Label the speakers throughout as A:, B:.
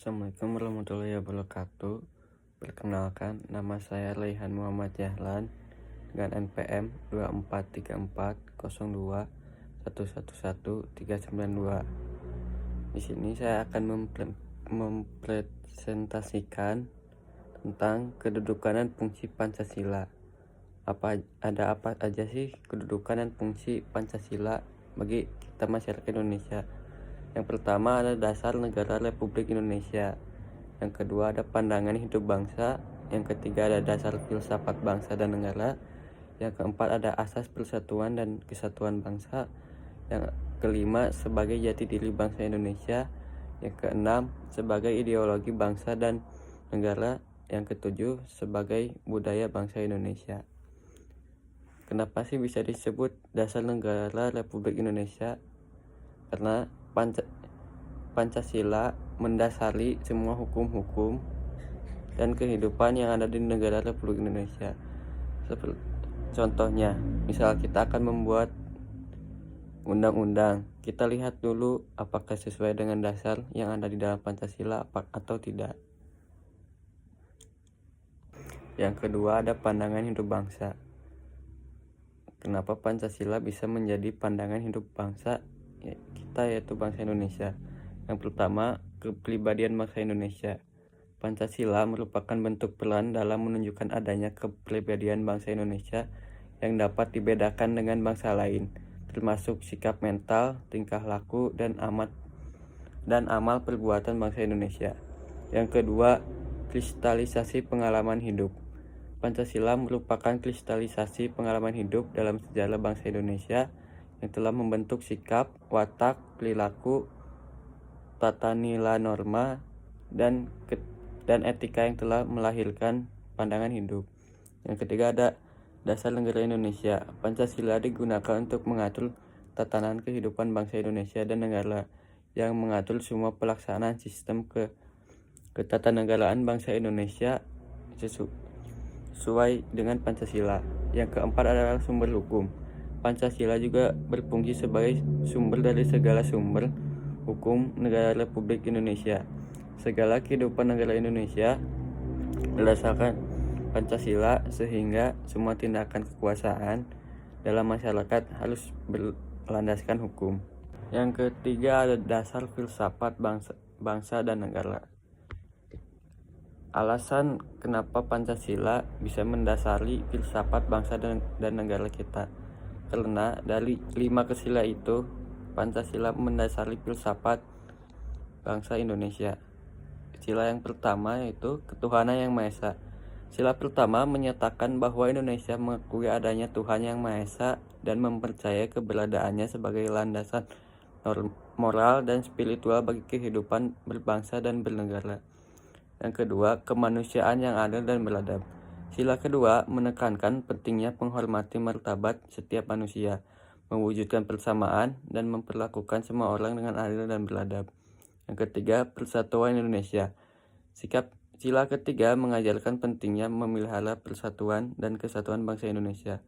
A: Assalamualaikum warahmatullahi wabarakatuh. Perkenalkan, nama saya Raihan Muhammad Jahlan dengan NPM 243402111392. Di sini saya akan mempresentasikan tentang kedudukan dan fungsi Pancasila. Ada apa aja sih kedudukan dan fungsi Pancasila bagi kita masyarakat Indonesia? Yang pertama ada dasar negara Republik Indonesia. Yang kedua ada pandangan hidup bangsa. Yang ketiga ada dasar filsafat bangsa dan negara. Yang keempat ada asas persatuan dan kesatuan bangsa. Yang kelima sebagai jati diri bangsa Indonesia. Yang keenam sebagai ideologi bangsa dan negara. Yang ketujuh sebagai budaya bangsa Indonesia. Kenapa sih bisa disebut dasar negara Republik Indonesia? Karena Pancasila mendasari semua hukum-hukum dan kehidupan yang ada di negara Republik Indonesia. Contohnya, misal kita akan membuat undang-undang, kita lihat dulu apakah sesuai dengan dasar yang ada di dalam Pancasila atau tidak. Yang kedua ada pandangan hidup bangsa. Kenapa Pancasila bisa menjadi pandangan hidup bangsa kita, yaitu bangsa Indonesia? Yang pertama, kepribadian bangsa Indonesia. Pancasila merupakan bentuk peran dalam menunjukkan adanya kepribadian bangsa Indonesia yang dapat dibedakan dengan bangsa lain, termasuk sikap mental, tingkah laku, dan amal perbuatan bangsa Indonesia. Yang kedua, kristalisasi pengalaman hidup. Pancasila merupakan kristalisasi pengalaman hidup dalam sejarah bangsa Indonesia yang telah membentuk sikap, watak, perilaku, tata nilai norma, dan etika yang telah melahirkan pandangan hidup. Yang ketiga ada dasar negara Indonesia. Pancasila digunakan untuk mengatur tatanan kehidupan bangsa Indonesia dan negara, yang mengatur semua pelaksanaan sistem ketatanegaraan bangsa Indonesia sesuai dengan Pancasila. Yang keempat adalah sumber hukum. Pancasila juga berfungsi sebagai sumber dari segala sumber hukum negara Republik Indonesia. Segala kehidupan negara Indonesia berdasarkan Pancasila, sehingga semua tindakan kekuasaan dalam masyarakat harus berlandaskan hukum. Yang ketiga ada dasar filsafat bangsa dan negara. Alasan kenapa Pancasila bisa mendasari filsafat bangsa dan negara kita, karena dari 5 sila itu Pancasila mendasari filsafat bangsa Indonesia. Sila yang pertama yaitu ketuhanan yang Maha Esa. Sila pertama menyatakan bahwa Indonesia mengakui adanya Tuhan yang Maha Esa dan mempercayai keberadaannya sebagai landasan moral dan spiritual bagi kehidupan berbangsa dan bernegara. Yang kedua, kemanusiaan yang adil dan beradab. Sila kedua menekankan pentingnya menghormati martabat setiap manusia, mewujudkan persamaan, dan memperlakukan semua orang dengan adil dan beradab. Yang ketiga, persatuan Indonesia. Sila ketiga mengajarkan pentingnya memelihara persatuan dan kesatuan bangsa Indonesia,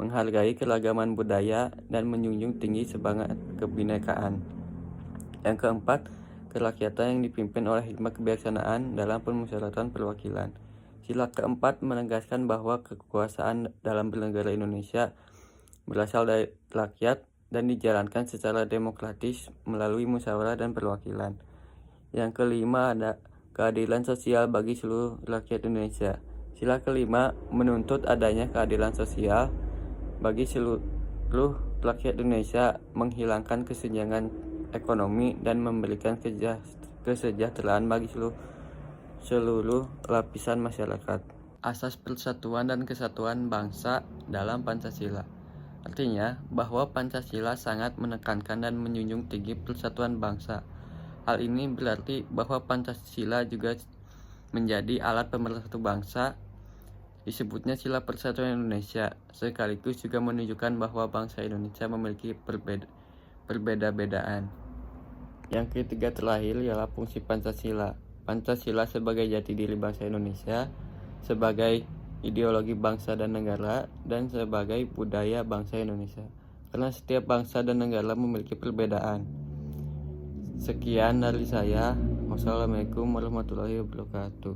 A: menghargai keragaman budaya, dan menjunjung tinggi semangat kebinekaan. Yang keempat, kerakyatan yang dipimpin oleh hikmat kebijaksanaan dalam permusyawaratan perwakilan. Sila keempat menegaskan bahwa kekuasaan dalam bernegara Indonesia berasal dari rakyat dan dijalankan secara demokratis melalui musyawarah dan perwakilan. Yang kelima ada keadilan sosial bagi seluruh rakyat Indonesia. Sila kelima menuntut adanya keadilan sosial bagi seluruh rakyat Indonesia, menghilangkan kesenjangan ekonomi, dan memberikan kesejahteraan bagi seluruh lapisan masyarakat. Asas persatuan dan kesatuan bangsa dalam Pancasila. Artinya bahwa Pancasila sangat menekankan dan menjunjung tinggi persatuan bangsa. Hal ini berarti bahwa Pancasila juga menjadi alat pemersatu bangsa. Disebutnya Sila Persatuan Indonesia, sekaligus juga menunjukkan bahwa bangsa Indonesia memiliki perbeda-bedaan. Yang ketiga terakhir ialah fungsi Pancasila. Pancasila sebagai jati diri bangsa Indonesia, sebagai ideologi bangsa dan negara, dan sebagai budaya bangsa Indonesia. Karena setiap bangsa dan negara memiliki perbedaan. Sekian dari saya. Wassalamualaikum warahmatullahi wabarakatuh.